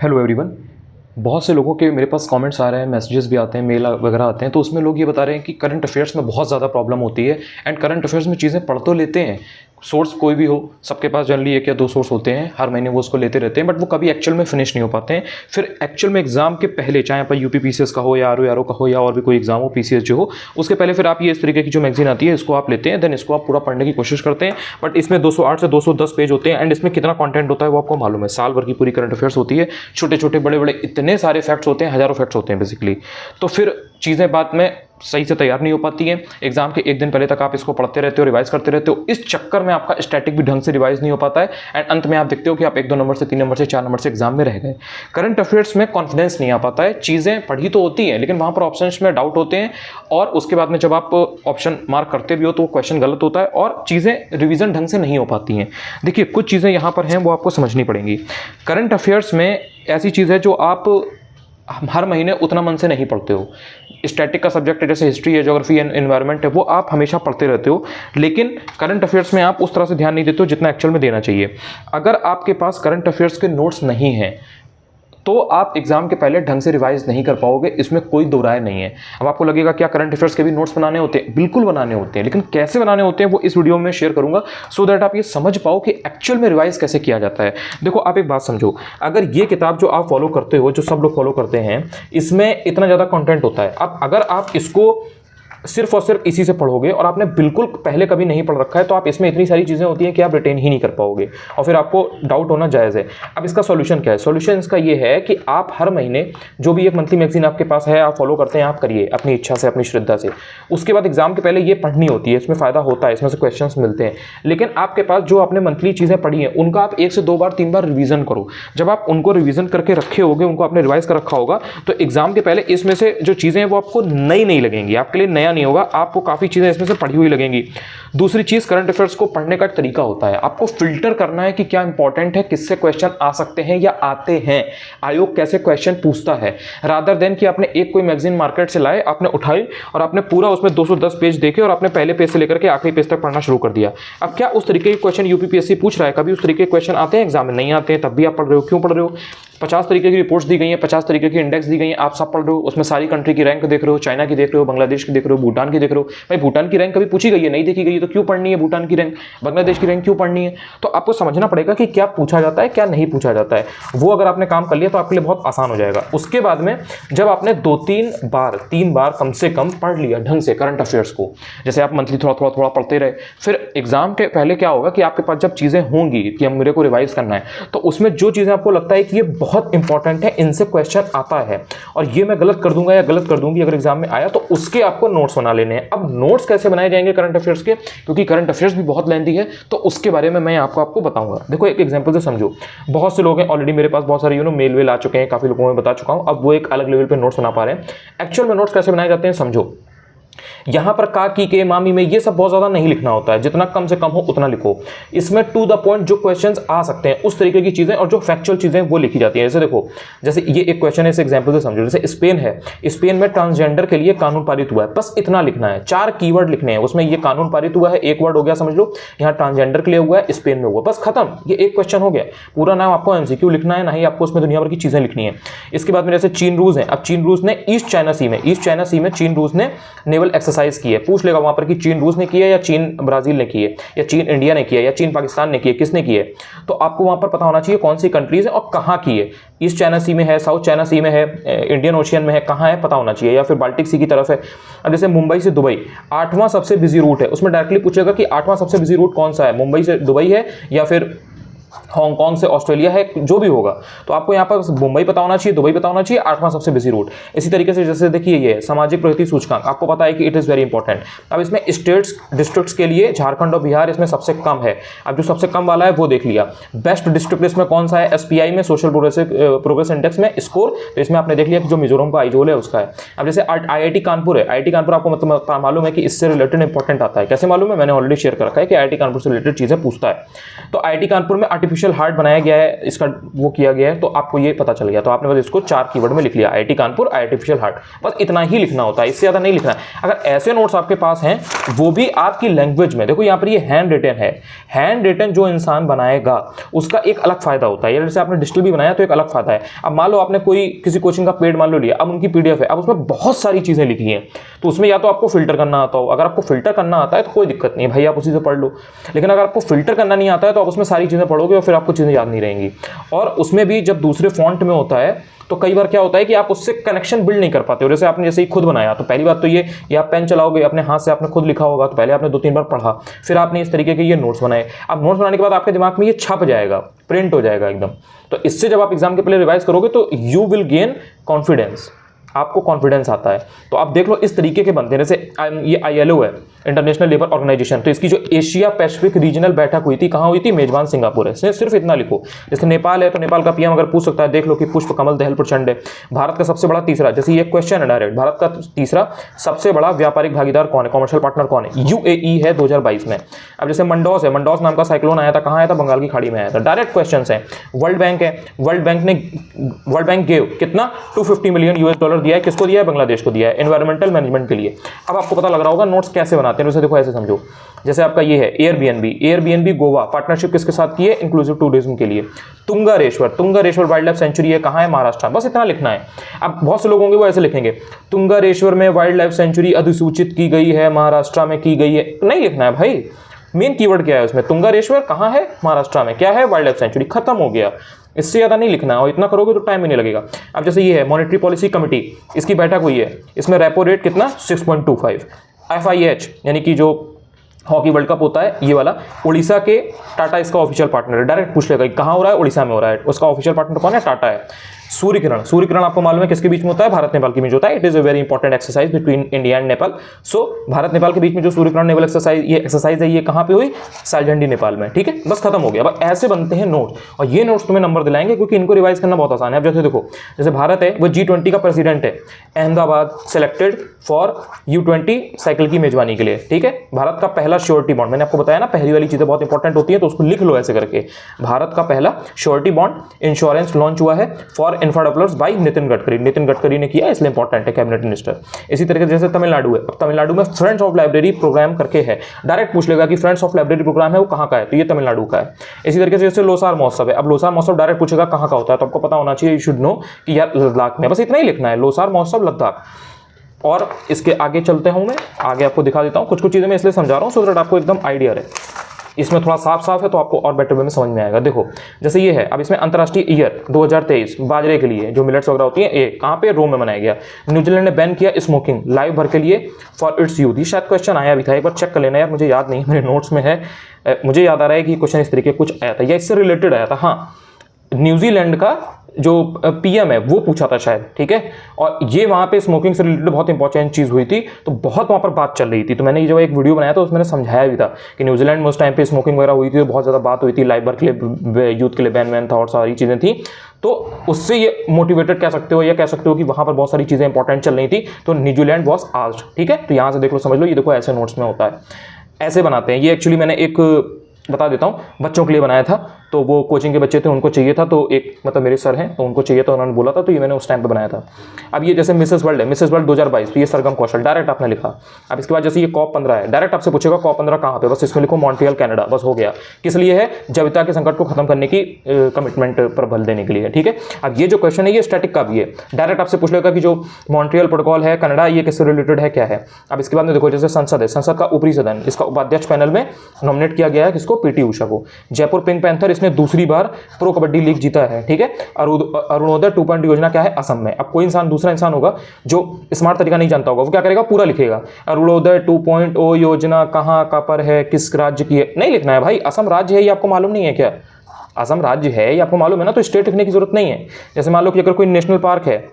Hello everyone. बहुत से लोगों के मेरे पास कमेंट्स आ रहे हैं, मैसेजेस भी आते हैं, मेल वगैरह आते हैं, तो उसमें लोग ये बता रहे हैं कि करंट अफेयर्स में बहुत ज़्यादा प्रॉब्लम होती है। एंड करंट अफेयर्स में चीज़ें पढ़ तो लेते हैं, सोर्स कोई भी हो, सबके पास जनरली एक या दो सोर्स होते हैं, हर महीने वो उसको लेते रहते हैं, बट वो कभी एक्चुअल में फिनिश नहीं हो पाते हैं। फिर एक्चुअल में एग्जाम के पहले, चाहे आप यूपी पीसीएस का हो या आरओ का हो या और भी कोई एग्जाम हो, पीसीएस जो हो, उसके पहले फिर आप ये इस तरीके की जो मैगजीन आती है इसको आप लेते हैं, देन इसको आप पूरा पढ़ने की कोशिश करते हैं। बट इसमें 208 से 210 पेज होते हैं एंड इसमें कितना कंटेंट होता है वो आपको मालूम है। साल भर की पूरी करंट अफेयर्स होती है, छोटे छोटे बड़े बड़े इतने सारे फैक्ट्स होते हैं, हजारों फैक्ट्स होते हैं बेसिकली। तो फिर चीज़ें बाद में सही से तैयार नहीं हो पाती हैं। एग्जाम के एक दिन पहले तक आप इसको पढ़ते रहते हो, रिवाइज करते रहते हो, इस चक्कर में आपका स्टैटिक भी ढंग से रिवाइज नहीं हो पाता है एंड अंत में आप देखते हो कि आप 1-2 नंबर से 3 नंबर से 4 नंबर से एग्जाम में रह गए। करंट अफेयर्स में कॉन्फिडेंस नहीं आ पाता है, चीज़ें पढ़ी तो होती हैं लेकिन वहाँ पर ऑप्शंस में डाउट होते हैं और उसके बाद में जब आप ऑप्शन मार्क करते भी हो तो वो क्वेश्चन गलत होता है और चीज़ें रिविजन ढंग से नहीं हो पाती हैं। देखिए, कुछ चीज़ें यहाँ पर हैं वो आपको समझनी पड़ेंगी। करंट अफेयर्स में ऐसी चीज़ है जो आप हर महीने उतना मन से नहीं पढ़ते हो। स्टैटिक का सब्जेक्ट है, जैसे हिस्ट्री है, ज्योग्राफी एंड एनवायरनमेंट है, वो आप हमेशा पढ़ते रहते हो, लेकिन करंट अफेयर्स में आप उस तरह से ध्यान नहीं देते हो जितना एक्चुअल में देना चाहिए। अगर आपके पास करंट अफेयर्स के नोट्स नहीं हैं तो आप एग्जाम के पहले ढंग से रिवाइज नहीं कर पाओगे, इसमें कोई दो राय नहीं है। अब आपको लगेगा क्या करंट अफेयर्स के भी नोट्स बनाने होते हैं? बिल्कुल बनाने होते हैं, लेकिन कैसे बनाने होते हैं वो इस वीडियो में शेयर करूंगा सो दैट आप ये समझ पाओ कि एक्चुअल में रिवाइज कैसे किया जाता है। देखो, आप एक बात समझो, अगर ये किताब जो आप फॉलो करते हो, जो सब लोग फॉलो करते हैं, इसमें इतना ज़्यादा कंटेंट होता है। अब अगर आप इसको सिर्फ और सिर्फ इसी से पढ़ोगे और आपने बिल्कुल पहले कभी नहीं पढ़ रखा है तो आप इसमें इतनी सारी चीज़ें होती हैं कि आप रिटेन ही नहीं कर पाओगे और फिर आपको डाउट होना जायज़ है। अब इसका सॉल्यूशन क्या है? सॉल्यूशन इसका ये है कि आप हर महीने जो भी एक मंथली मैगजीन आपके पास है, आप फॉलो करते हैं, आप करिए अपनी इच्छा से, अपनी श्रद्धा से। उसके बाद एग्जाम के पहले ये पढ़नी होती है, इसमें फ़ायदा होता है, इसमें से क्वेश्चंस मिलते हैं। लेकिन आपके पास जो आपने मंथली चीज़ें पढ़ी हैं उनका आप 1 से 2 बार 3 बार रिवीजन करो। जब आप उनको रिवीजन करके रखे होगे, उनको आपने रिवाइज कर रखा होगा, तो एग्जाम के पहले इसमें से जो चीज़ें हैं वो आपको नई नहीं लगेंगी, आपके लिए नया नहीं होगा, आपको काफ़ी चीज़ें इसमें से पढ़ी हुई लगेंगी। दूसरी चीज़, करंट अफेयर्स को पढ़ने का एक तरीका होता है। आपको फिल्टर करना है कि क्या इंपॉर्टेंट है, किससे क्वेश्चन आ सकते हैं या आते हैं, आयोग कैसे क्वेश्चन पूछता है, रादर देन कि आपने एक कोई मैगजीन मार्केट से लाए, आपने उठाई और आपने पूरा उसमें 210 पेज देखे और आपने पहले पेज से लेकर के आखिरी पेज तक पढ़ना शुरू कर दिया। अब क्या उस तरीके के क्वेश्चन यूपीपीएससी पूछ रहा है? कभी उस तरीके के क्वेश्चन आते हैं एग्जाम में? नहीं आते हैं, तब भी आप पढ़ रहे हो। क्यों पढ़ रहे हो? 50 तरीके की रिपोर्ट्स दी गई हैं, 50 तरीके की इंडेक्स दी गई हैं, आप सब पढ़ रहे हो, उसमें सारी कंट्री की रैंक देख रहे हो, चाइना की देख रहे हो, बांग्लादेश की देख रहे हो, भूटान की देख रहे हो। भाई, भूटान की रैंक कभी पूछी गई है? नहीं देखी गई है, तो क्यों पढ़नी है भूटान की रैंक? बांग्लादेश की रैंक क्यों पढ़नी है? तो आपको समझना पड़ेगा कि क्या पूछा जाता है, क्या नहीं पूछा जाता है। वो अगर आपने काम कर लिया तो आपके लिए बहुत आसान हो जाएगा। उसके बाद में जब आपने 3 बार कम से कम पढ़ लिया ढंग से करंट अफेयर्स को, जैसे आप मंथली थोड़ा थोड़ा थोड़ा पढ़ते रहे, फिर एग्जाम के पहले क्या होगा कि आपके पास जब चीज़ें होंगी कि हम मेरे को रिवाइज करना है, तो उसमें जो चीज़ें आपको लगता है कि ये बहुत इंपॉर्टेंट है, इनसे क्वेश्चन आता है और ये मैं गलत कर दूंगा या गलत कर दूंगी अगर एग्जाम में आया, तो उसके आपको नोट्स बना लेने हैं। अब नोट्स कैसे बनाए जाएंगे करंट अफेयर्स के, क्योंकि करंट अफेयर्स भी बहुत लेंथी है, तो उसके बारे में मैं आपको बताऊंगा। देखो, एक एग्जांपल से समझो। बहुत से लोग हैं ऑलरेडी, मेरे पास बहुत सारे मेल वेल आ चुके हैं, काफी लोगों में बता चुका हूं, अब वो एक अलग लेवल पे नोट्स बना पा रहे हैं। एक्चुअल में नोट्स कैसे बनाए जाते हैं समझो। यहां पर का, की, के, मामी में ये सब बहुत ज्यादा नहीं लिखना होता है, जितना कम से कम हो उतना लिखो। इसमें टू द पॉइंट जो क्वेश्चंस आ सकते हैं उस तरीके की चीजें और जो फैक्चुअल चीजें वो लिखी जाती हैं। जैसे देखो, जैसे ये एक क्वेश्चन है, इस एग्जांपल से समझो। जैसे स्पेन है, स्पेन में ट्रांसजेंडर के लिए कानून पारित हुआ है, बस इतना लिखना है। 4 कीवर्ड लिखने हैं उसमें। ये कानून पारित हुआ है, एक वर्ड हो गया, समझ लो। यहाँ ट्रांसजेंडर के लिए हुआ है, स्पेन में हुआ, बस खत्म, ये एक क्वेश्चन हो गया। पूरा नाम आपको एमसीक्यू लिखना है, ना ही आपको उसमें दुनिया भर की चीजें लिखनी है। इसके बाद में जैसे चीन रूस है, अब चीन रूस ने ईस्ट चाइना सी में चीन रूस ने नेवल एक्सरसाइज की है। पूछ लेगा वहां पर कि चीन रूस ने किया या चीन ब्राजील ने किए या चीन इंडिया ने किया या चीन पाकिस्तान ने किए, किसने किए? तो आपको वहां पर पता होना चाहिए कौन सी कंट्रीज है और कहां की है। ईस्ट चाइना सी में है, साउथ चाइना सी में है, इंडियन ओशियन में है, कहां है पता होना चाहिए, या फिर बाल्टिक सी की तरफ है। अब जैसे मुंबई से दुबई 8वां सबसे बिजी रूट है, उसमें डायरेक्टली पूछेगा कि 8वां सबसे बिजी रूट कौन सा है, मुंबई से दुबई है या फिर हांगकांग से ऑस्ट्रेलिया है, जो भी होगा। तो आपको यहाँ पर मुंबई पता होना चाहिए, दुबई पता होना चाहिए, 8वां सबसे बिजी रूट। इसी तरीके से जैसे देखिए, ये सामाजिक प्रगति सूचकांक, आपको पता है कि इट इज़ वेरी इंपॉर्टेंट। अब इसमें स्टेट्स डिस्ट्रिक्ट्स के लिए झारखंड और बिहार इसमें सबसे कम है। अब जो सबसे कम वाला है वो देख लिया। बेस्ट डिस्ट्रिक्ट इसमें कौन सा है? एसपीआई में, सोशल प्रोग्रेस इंडेक्स में स्कोर, तो इसमें आपने देख लिया कि जो मिजोरम का आइजोल है उसका है। अब जैसे आईआईटी कानपुर है, आईआईटी कानपुर आपको मतलब मालूम है कि इससे रिलेटेड इंपॉर्टेंट आता है। कैसे मालूम है? मैंने ऑलरेडी शेयर कर रखा है कि आईआईटी कानपुर से रिलेटेड चीजें पूछता है। तो आईआईटी कानपुर में आर्टिफिशियल हार्ट बनाया गया है, इसका वो किया गया है, तो आपको ये पता चल गया। तो आपने बस इसको 4 कीवर्ड में लिख लिया, IIT कानपुर आर्टिफिशियल हार्ट, बस इतना ही लिखना होता है, इससे ज़्यादा नहीं लिखना है। अगर ऐसे नोट्स आपके पास हैं वो भी आपकी लैंग्वेज में, देखो यहाँ पर ये हैंड रिटन है, हैंड रिटन जो इंसान बनाएगा उसका एक अलग फायदा होता है। जैसे आपने डिजिटल भी बनाया तो एक अलग फायदा है। अब मान लो आपने कोई किसी कोचिंग का पेड मान लो लिया, अब उनकी PDF है, अब उसमें बहुत सारी चीज़ें लिखी हैं, तो उसमें या तो आपको फिल्टर करना आता हो, अगर आपको फिल्टर करना आता है तो कोई दिक्कत नहीं है भाई, आप उसी से पढ़ लो। लेकिन अगर आपको फिल्टर करना नहीं आता है तो आप उसमें सारी चीज़ें पढ़ोगे और फिर आपको चीज़ें याद नहीं रहेंगी। और उसमें भी जब दूसरे फॉन्ट में होता है तो कई बार क्या होता है कि आप उससे कनेक्शन बिल्ड नहीं कर पाते हो। जैसे आपने जैसे ही खुद बनाया तो पहली बात तो ये आप पेन चलाओगे, अपने हाथ से आपने खुद लिखा होगा, तो पहले आपने 2-3 बार पढ़ा, फिर आपने इस तरीके के ये नोट्स बनाए। अब नोट्स बनाने के बाद आपके दिमाग में ये छप जाएगा, प्रिंट हो जाएगा एकदम। तो इससे जब आप एग्जाम के पहले रिवाइज करोगे तो यू विल गेन कॉन्फिडेंस, आपको कॉन्फिडेंस आता है। तो आप देख लो इस तरीके के बनते हैं। जैसे ये ILO है, इंटरनेशनल लेबर ऑर्गेनाइजेशन, तो इसकी जो एशिया पैसिफिक रीजनल बैठक हुई थी, कहाँ हुई थी? मेजबान सिंगापुर है। सिर्फ इतना लिखो। जैसे नेपाल है तो नेपाल का PM अगर पूछ सकता है, देख लो कि पुष्प कमल दहल प्रचंड है। भारत का सबसे बड़ा तीसरा, जैसे ये क्वेश्चन है डायरेक्ट, भारत का तीसरा सबसे बड़ा व्यापारिक भागीदार कौन है, कॉमर्शियल पार्टनर कौन है? UAE है 2022 में। अब जैसे मंडोस है, मंडोस नाम का साइक्लोन आया था, कहाँ आया था? बंगाल की खाड़ी में आया था। डायरेक्ट क्वेश्चन है। वर्ल्ड बैंक है, वर्ल्ड बैंक गेव कितना? $250 मिलियन दिया है, किसको दिया है? बांग्लादेश को दिया है, एनवायरमेंटल मैनेजमेंट के लिए। अब आपको पता लग रहा होगा नोट्स कैसे बनाते हैं, वैसे देखो ऐसे समझो। जैसे आपका ये है एयरबीएनबी गोवा, पार्टनरशिप किसके साथ की है? इंक्लूसिव टूरिज्म के लिए। तुंगारेश्वर वाइल्ड लाइफ सेंचुरी है, कहाँ है? महाराष्ट्र। बस इतना लिखना है। अब बहुत से लोग होंगे वो ऐसे लिखेंगे, तुंगारेश्वर में वाइल्ड लाइफ सेंचुरी अधिसूचित की गई है, महाराष्ट्र में की गई है। नहीं लिखना है भाई, मेन कीवर्ड क्या है उसमें? तुंगारेश्वर कहाँ है? महाराष्ट्र में। क्या है? Wild life sanctuary. खत्म हो गया, इससे ज़्यादा नहीं लिखना है, और इतना करोगे तो टाइम भी नहीं लगेगा। अब जैसे ये है मॉनेटरी पॉलिसी कमेटी, इसकी बैठक हुई है, इसमें रेपो रेट कितना? 6.25। FIH यानी कि जो हॉकी वर्ल्ड कप होता है ये वाला, उड़ीसा के टाटा इसका ऑफिशियल पार्टनर है। डायरेक्ट पूछ लेगा कहाँ हो रहा है? उड़ीसा में हो रहा है। उसका ऑफिशियल पार्टनर कौन है? टाटा है। सूर्य किरण आपको मालूम है किसके बीच में होता है? भारत नेपाल के बीच होता है। It is a very important exercise between India and Nepal. सो भारत नेपाल के बीच में जो सूर्य किरण नेवल एक्सरसाइज है, ये कहाँ पे हुई? सालझंडी नेपाल में। ठीक है, बस खत्म हो गया। अब ऐसे बनते हैं नोट, और ये नोट्स तुम्हें नंबर दिलाएंगे क्योंकि इनको रिवाइज करना बहुत आसान है। अब जैसे देखो, जैसे भारत है वो G20 का प्रेसिडेंट है, Ahmedabad selected for U20 cycle की मेजबानी के लिए। ठीक है, भारत का पहला श्योरिटी बॉन्ड, मैंने आपको बताया ना पहली वाली चीजें बहुत इंपॉर्टेंट होती है, तो उसको लिख लो ऐसे करके। भारत का पहला श्योरिटी बॉन्ड इंश्योरेंस लॉन्च हुआ है for infra developers by Nitin Gadkari ने किया, इसलिए इंपॉर्टेंट है, कैबिनेट मिनिस्टर। इसी तरीके से जैसे तमिलनाडु है, अब तमिलनाडु में फ्रेंड्स ऑफ लाइब्रेरी प्रोग्राम करके है। डायरेक्ट पूछ लेगा कि फ्रेंड्स ऑफ लाइब्रेरी प्रोग्राम है वो कहाँ का है, तो ये तमिलनाडु का है। इसी तरीके से जैसे लोसार महोत्सव है, अब लोसार महोत्सव डायरेक्ट पूछेगा कहाँ का होता है, तो आपको पता होना चाहिए, यू शुड नो कि यार लद्दाख में। बस इतना ही लिखना है, लोसार महोत्सव लद्दाख। और इसके आगे चलते हूँ, मैं आगे आपको दिखा देता हूँ। कुछ चीज़ें मैं इसलिए समझा रहा हूँ सो दैट आपको एकदम आइडिया रहे। इसमें थोड़ा साफ है तो आपको और बेटर वे में समझ में आएगा। देखो जैसे ये है, अब इसमें अंतर्राष्ट्रीय ईयर 2023 बाजरे के लिए जो मिलेट्स वगैरह होती है, कहाँ पे? रोम में मनाया गया। न्यूजीलैंड ने बैन किया स्मोकिंग लाइव भर के लिए फॉर इट्स यूथ। ये शायद क्वेश्चन आया भी था, एक बार चेक कर लेना यार, मुझे याद नहीं, मेरे नोट्स में है। मुझे याद आ रहा है कि क्वेश्चन इस तरीके कुछ आया था या इससे रिलेटेड आया था। हाँ, न्यूजीलैंड का जो PM है वो पूछा था शायद। ठीक है, और ये वहाँ पे स्मोकिंग से रिलेटेड बहुत इंपॉर्टेंट चीज़ हुई थी, तो बहुत वहाँ पर बात चल रही थी। तो मैंने ये जो एक वीडियो बनाया था उसमें मैंने समझाया भी था कि न्यूजीलैंड में उस टाइम पे स्मोकिंग वगैरह हुई थी, तो बहुत ज़्यादा बात हुई थी, लाइबर के लिए यूथ के लिए बैन था और सारी चीज़ें थी। तो उससे ये मोटिवेटेड कह सकते हो या कह सकते हो कि वहाँ पर बहुत सारी चीज़ें इंपॉर्टेंट चल रही थी, तो न्यूजीलैंड वॉज आस्क्ड। ठीक है, तो यहाँ से देख लो, समझ लो, ये देखो ऐसे नोट्स में होता है, ऐसे बनाते हैं। ये एक्चुअली मैंने एक बता देता हूँ, बच्चों के लिए बनाया था, तो वो कोचिंग के बच्चे थे, उनको चाहिए था, तो एक मतलब मेरे सर हैं तो उनको चाहिए था, उन्होंने बोला था, तो ये मैंने उस टाइम पे बनाया था। अब ये जैसे मिसेस वर्ल्ड है, मिसेस वर्ल्ड 2022, तो ये सरगम कौशल डायरेक्ट आपने लिखा। अब इसके बाद जैसे ये COP15 है, डायरेक्ट आपसे पूछेगा COP15 कहाँ पे, बस इसमें लिखो मॉन्ट्रियल कनाडा, बस हो गया। किस लिए है? जैविकता के संकट को खत्म करने की कमिटमेंट पर बल देने के लिए। ठीक है, अब ये जो क्वेश्चन है ये स्टैटिक का भी है, डायरेक्ट आपसे पूछ लेगा कि जो मॉन्ट्रियल प्रोटोकॉल है कनाडा, ये किससे रिलेटेड है, क्या है। अब इसके बाद में देखो जैसे संसद है, संसद का ऊपरी सदन, इसका उपाध्यक्ष पैनल में नॉमिनेट किया गया है किसको? PT उषा को। जयपुर पिंक पैंथर, इसने दूसरी बार प्रो कबड्डी लीग जीता है। ठीक है, अरुणोदय 2.0 योजना क्या है? असम में। अब कोई इंसान, दूसरा इंसान होगा जो स्मार्ट तरीका नहीं जानता होगा, वो क्या करेगा? पूरा लिखेगा, अरुणोदय 2.0 योजना कहाँ का पर है, किस राज्य की है। नहीं लिखना है भाई, असम राज्य है, ये आपको मालूम नहीं है क्या? असम राज्य है, ये आपको मालूम है ना, तो स्टेट लिखने की जरूरत नहीं है। जैसे मान लो कि अगर कोई नेशनल पार्क है,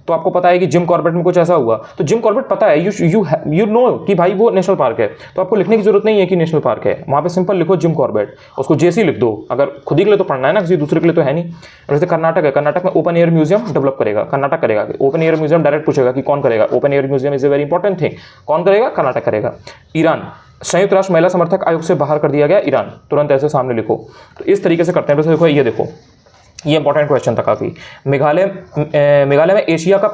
तो आपको पता है कि जिम कॉर्बेट में कुछ ऐसा हुआ, तो जिम कॉर्बेट पता है, यू नो कि भाई वो नेशनल पार्क है, तो आपको लिखने की जरूरत नहीं है कि नेशनल पार्क है, वहाँ पे सिंपल लिखो जिम कॉर्बेट, उसको जेसी लिख दो, अगर खुद ही के लिए तो पढ़ना है ना, किसी दूसरे के लिए तो है नहीं। जैसे कर्नाटक है, कर्नाटक में ओपन एयर म्यूजियम डेवलप करेगा, कर्नाटक करेगा। ओपन एयर म्यूजियम डायरेक्ट पूछेगा कि कौन करेगा, open air museum is a very important thing, कौन करेगा, कर्नाटक करेगा। ईरान, संयुक्त राष्ट्र महिला समर्थक आयोग से बाहर कर दिया गया ईरान, तुरंत ऐसे सामने लिखो। तो इस तरीके से करते हैं। वैसे देखो, ये देखो, ये इंपॉर्टेंट क्वेश्चन था काफ़ी। मेघालय में एशिया का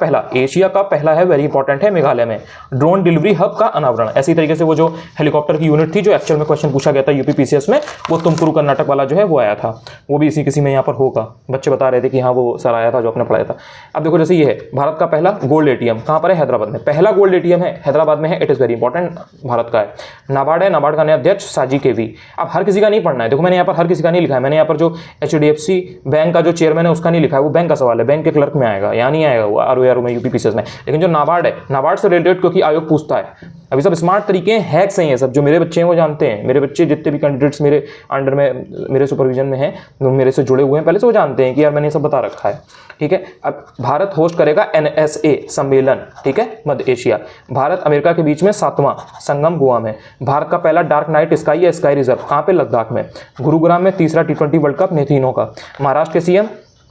पहला है, वेरी इंपॉर्टेंट है, मेघालय में ड्रोन डिलीवरी हब का अनावरण। ऐसी तरीके से वो जो हेलीकॉप्टर की यूनिट थी, जो एक्चुअल में क्वेश्चन पूछा गया था यूपीपीसीएस में, वो तुमकुरू कर्नाटक वाला जो है वो आया था, वो भी इसी किसी में यहाँ पर होगा। बच्चे बता रहे थे कि हाँ वो सर आया था जो आपने पढ़ाया था। अब देखो, जैसे ये है भारत का पहला गोल्ड एटीएम, कहाँ पर है, हैदराबाद में। पहला गोल्ड एटीएम है, हैदराबाद में है, it is very important, Bharat का है। नाबार्ड है, नाबार्ड का नया अध्यक्ष साजी केवी। अब हर किसी का नहीं पढ़ना है, देखो मैंने यहाँ पर हर किसी का नहीं लिखा है, मैंने यहाँ पर जो HDFC बैंक का जो चेयरमैन है उसका लिखा है, वो बैंक का सवाल है, बैंक के क्लर्क में आएगा, यहाँ नहीं आएगा वो आरओ में यूपीपीसीएस में। लेकिन जो नाबार्ड है, नाबार्ड से रिलेटेड क्योंकि आयोग पूछता है। अभी सब स्मार्ट तरीके हैं, हैक्स हैं ये सब, जो मेरे बच्चे हैं वो जानते हैं, मेरे बच्चे जितने भी कैंडिडेट्स मेरे अंडर में, मेरे सुपरविजन में हैं, मेरे से जुड़े हुए हैं, पहले से वो जानते हैं कि यार मैंने ये सब बता रखा है, ठीक है। अब भारत होस्ट करेगा NSA सम्मेलन, ठीक है, मध्य एशिया। भारत अमेरिका के बीच में 7वां संगम गोवा में। भारत का पहला डार्क नाइट स्काई या स्काई रिजर्व कहाँ पे, लद्दाख में। गुरुग्राम में तीसरा T20 वर्ल्ड कप नेथिनो का। महाराष्ट्र के सीएम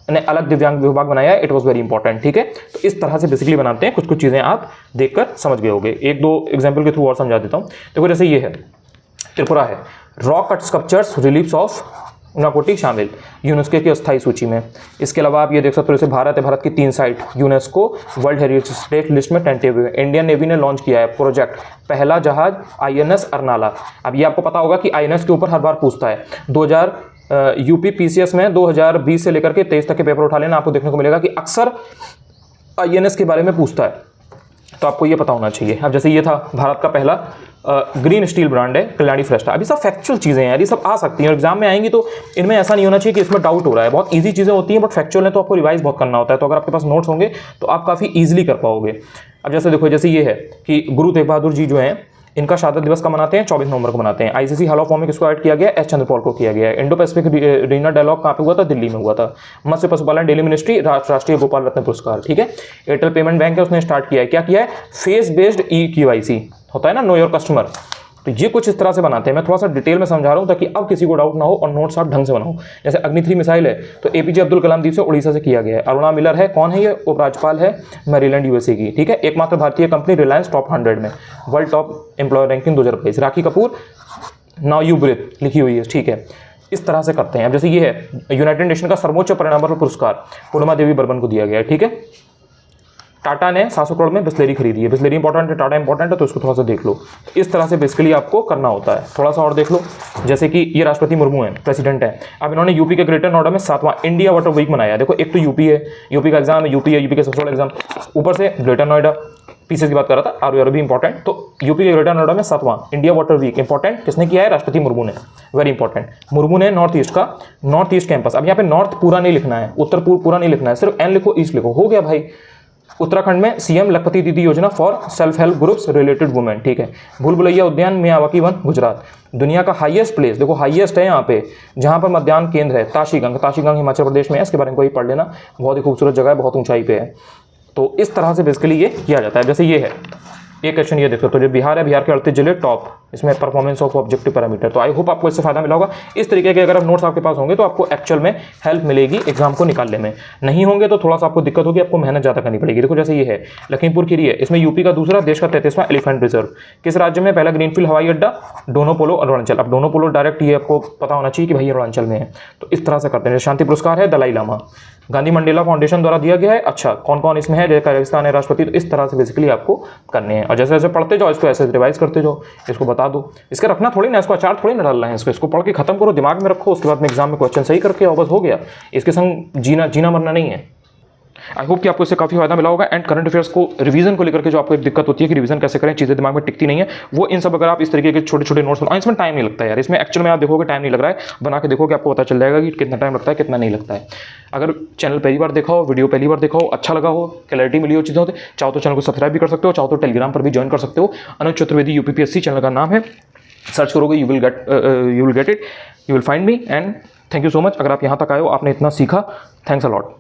ने अलग दिव्यांग विभाग बनाया है, इट वॉज वेरी इंपॉर्टेंट, ठीक है। तो इस तरह से बेसिकली बनाते हैं, कुछ कुछ चीज़ें आप देखकर समझ गए होंगे। एक दो एग्जाम्पल के थ्रू और समझा देता हूँ। देखो, जैसे ये है, त्रिपुरा है, rock cut sculptures reliefs of Unakoti शामिल यूनेस्को की अस्थायी सूची में। इसके अलावा आप ये देख सकते हो, जैसे भारत है, भारत की 3 site UNESCO world heritage site list में टेंटेटिव हुए। इंडियन नेवी ने लॉन्च किया है प्रोजेक्ट पहला जहाज INS अरनाला। अब ये आपको पता होगा कि INS के ऊपर हर बार पूछता है। 2000 यूपीपीसीएस में 2020 से लेकर के 23 तक के पेपर उठा लेना, आपको देखने को मिलेगा कि अक्सर INS के बारे में पूछता है, तो आपको ये पता होना चाहिए। अब जैसे ये था, भारत का पहला ग्रीन स्टील ब्रांड है कल्याणी फ्रेस्टा। अभी सब फैक्चुअल चीज़ें हैं यार, ये सब आ सकती हैं और एग्जाम में आएंगी, तो इनमें ऐसा नहीं होना चाहिए कि इसमें डाउट हो रहा है। बहुत ईजी चीज़ें होती हैं, बट फैक्चुअल है तो आपको रिवाइज बहुत करना होता है। तो अगर आपके पास नोट्स होंगे तो आप काफ़ी ईजिली कर पाओगे। अब जैसे देखो, जैसे ये है कि गुरु तेग बहादुर जी जो हैं, इनका शहादत दिवस का मनाते हैं, 24 नवंबर को मनाते हैं। ICC हॉल ऑफ फेम में किसको ऐड किया गया, S चंद्रपॉल को किया गया है। इंडो पैसिफिक रीजनल डायलॉग कहाँ पे हुआ था, दिल्ली में हुआ था। मत्स्य पशुपालन डेली मिनिस्ट्री राष्ट्रीय गोपाल रत्न पुरस्कार, ठीक है। एयरटेल पेमेंट बैंक है, उसने स्टार्ट किया है, क्या किया है, फेस बेस्ड EKYC होता है ना, नो योर कस्टमर। तो ये कुछ इस तरह से बनाते हैं। मैं थोड़ा सा डिटेल में समझा रहा हूँ ताकि अब किसी को डाउट ना हो और नोट्स आप ढंग से बनाओ। जैसे अग्नि 3 मिसाइल है, तो APJ अब्दुल कलाम द्वीप से उड़ीसा से किया गया है। अरुणा मिलर है, कौन है ये, उपराज्यपाल है मैरीलैंड USA की, ठीक है। एकमात्र भारतीय कंपनी रिलायंस टॉप 100 में, world top employer ranking 2022। Rakhi Kapoor, now you breathe लिखी हुई है, ठीक है। इस तरह से करते हैं। अब जैसे ये है, यूनाइटेड नेशन का सर्वोच्च परिणाम पुरस्कार पूर्णिमा देवी बर्मन को दिया गया है, ठीक है। टाटा ने 700 करोड़ में बिस्लेरी खरीदी है। बिस्लेरी इंपॉर्टेंट है, टाटा इंपॉर्टेंट है, तो इसको थोड़ा सा देख लो। इस तरह से बेसिकली आपको करना होता है। थोड़ा सा और देख लो, जैसे कि ये राष्ट्रपति मुर्मू है, प्रेसिडेंट है। अब इन्होंने यूपी के ग्रेटर नोएडा में 7वां इंडिया वाटर वीक मनाया। देखो, एक तो यूपी है, यूपी का एग्जाम है, यूपी है, यूपी का सबसे बड़ा एग्जाम, ऊपर से ग्रेटर नोएडा, पीसेस की बात कर रहा था, और भी इंपॉर्टेंट। तो यूपी के ग्रेटर नोएडा में 7वां इंडिया वाटर वीक इंपॉर्टेंट किसने किया है, राष्ट्रपति मुर्मू ने, वेरी इंपॉर्टेंट। मुर्मू ने नॉर्थ ईस्ट कैंपस। अब यहाँ पे नॉर्थ पूरा नहीं लिखना है, उत्तर पूरा नहीं लिखना है, सिर्फ N लिखो, ईस्ट लिखो, हो गया भाई। उत्तराखंड में CM लखपति दीदी योजना for self help groups related women, ठीक है। भूल भुलैया उद्यान मियावाकी वन, गुजरात। दुनिया का हाईएस्ट प्लेस, देखो हाईएस्ट है यहाँ पे, जहाँ पर मतदान केंद्र है, ताशीगंग हिमाचल प्रदेश में है। इसके बारे में कोई पढ़ लेना, बहुत ही खूबसूरत जगह है, बहुत ऊंचाई पे है। तो इस तरह से बेसिकली ये किया जाता है। जैसे ये है, एक क्वेश्चन ये देखो, तो जो बिहार है, बिहार के 38 जिले टॉप, इसमें परफॉर्मेंस ऑफ ऑब्जेक्टिव पैरामीटर। तो आई होप आपको इससे फायदा मिला होगा। इस तरीके के अगर आप नोट्स आपके पास होंगे तो आपको एक्चुअल में हेल्प मिलेगी एग्जाम को निकालने में। नहीं होंगे तो थोड़ा सा आपको दिक्कत होगी, आपको मेहनत ज़्यादा करनी पड़ेगी। देखो, जैसे ये है, लखीमपुर खीरी है, इसमें यूपी का दूसरा, देश का 33वां एलिफेंट रिजर्व। किस राज्य में पहला ग्रीनफील्ड हवाई अड्डा, डोनोपोलो अरुणाचल। अब डोनोपोलो डायरेक्ट ये आपको पता होना चाहिए कि भाई अरुणाचल में है। तो इस तरह से करते हैं। शांति पुरस्कार है दलाई लामा, गांधी मंडेला फाउंडेशन द्वारा दिया गया है। अच्छा, कौन कौन इसमें है, जैसे कजाकिस्तान है राष्ट्रपति। तो इस तरह से बेसिकली आपको करने हैं, और जैसे जैसे पढ़ते जाओ, इसको ऐसे रिवाइज करते जाओ, इसको बता दो। इसका रखना थोड़ी ना, इसको अचार थोड़ी ना डालना है, इसको पढ़ के खत्म करो, दिमाग में रखो, उसके बाद में एग्जाम में क्वेश्चन सही करके आओ, बस हो गया। इसके संग जीना मरना नहीं है। आई होप कि आपको इससे काफ़ी फायदा मिला होगा। एंड करंट अफेयर्स को रिवीजन को लेकर के जो आपको एक दिक्कत होती है कि रिवीजन कैसे करें, चीज़ें दिमाग में टिकती नहीं है, वो इन सब अगर आप इस तरीके के छोटे छोटे नोट्स बनाओ, इसमें टाइम नहीं लगता है यार। इसमें एक्चुअल में आप देखोगे टाइम नहीं लग रहा है, बना के देखोगे आपको पता चल जाएगा कि कितना टाइम लगता है, कितना नहीं लगता है। अगर चैनल पहली बार देखा हो, वीडियो पहली बार देखा हो, अच्छा लगा हो, क्लैरिटी मिली हो चीज़ों से, चाहो तो चैनल को सब्सक्राइब भी कर सकते हो, चाहो तो टेलीग्राम पर भी ज्वाइन कर सकते हो। अनुज चतुर्वेदी UPPSC चैनल का नाम है, सर्च करोगे you will get it, you will find me. And thank you so much. अगर आप यहाँ तक आए हो, आपने इतना सीखा, थैंक्स अ लॉट।